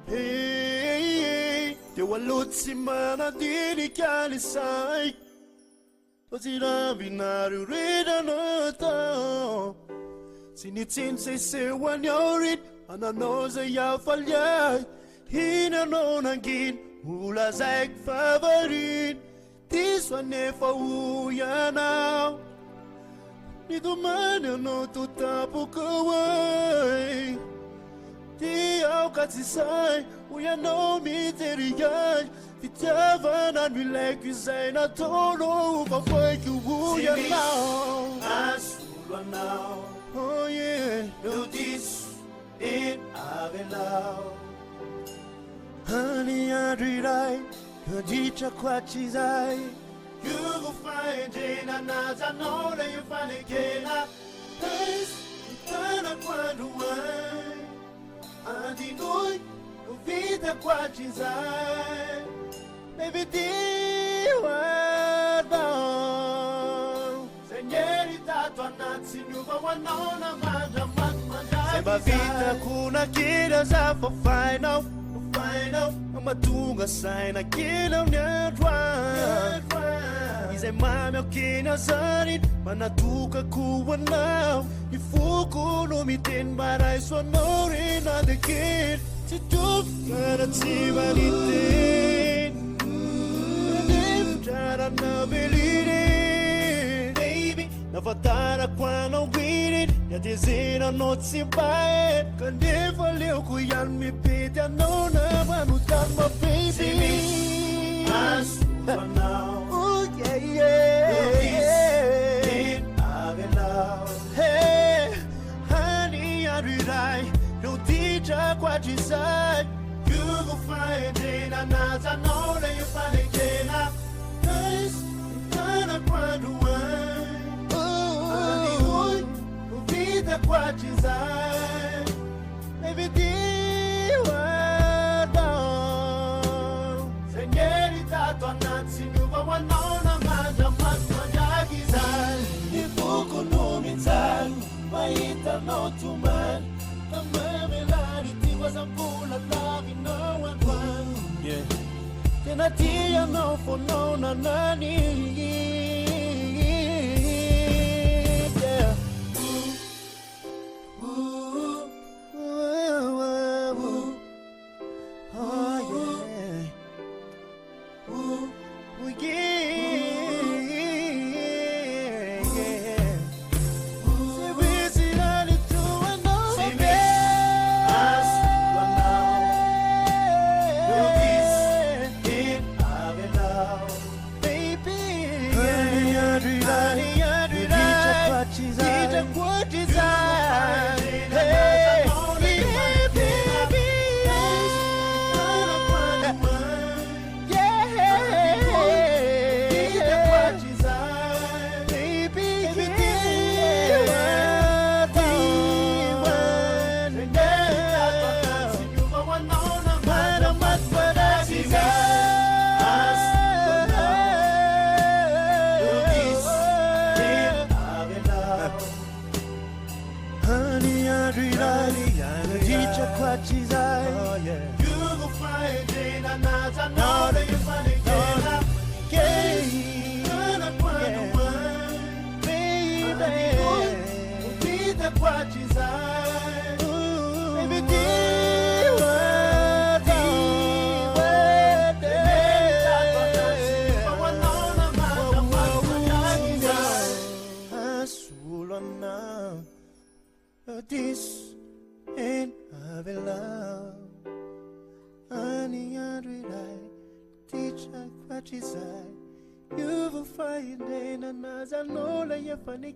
Hey, deu a luta semana dele que ele sai. Hoje na binário rida nota. Se ni tin sei seu anhorit, anao ia falhar. Hina no nangin, hula zag favorit. This one never uya now. Ni do man eu não tô tapo kawai. Ti au katsisai, uya no material. Vitava na milek zai na tono, papai que uya now. Ahasolo now. Oh yeah, no this in avenal. Honey, I dread you teach a quachizai. You will find in another know that you find again. Yes, you turn a quando way. And the boy who feed the quachizai. Baby, dear, what now? Señorita, tu anazzi, you go on a manja. Sembra vita kuna kira za for final. Matunga sai naquele netwa Ize mame okina zarit manatuka kuwa now Ifuku no miten barai sonori na the kid Si tu para tivalitin Nim jara na belire Baby na vatara quando beat Ya dizina not si bae Kande valeu kuyan mi pita no na manutan ma baby Ahasolo now. Oh yeah yeah in avenal. Hey honey I rely no teacher quachizai. You will find in another know that you find again. Nice kana quando the quachizai. Baby dear, what now? Señorita, tu anazzi, you go on a manja, magizai. Ifuku no mitzai, maita no to man. The memelarity was a full of love in no one. Yeah. Then I tell no for no nani. This ain't having love. Honey, I teach her what she said. You will find in another know that you're funny.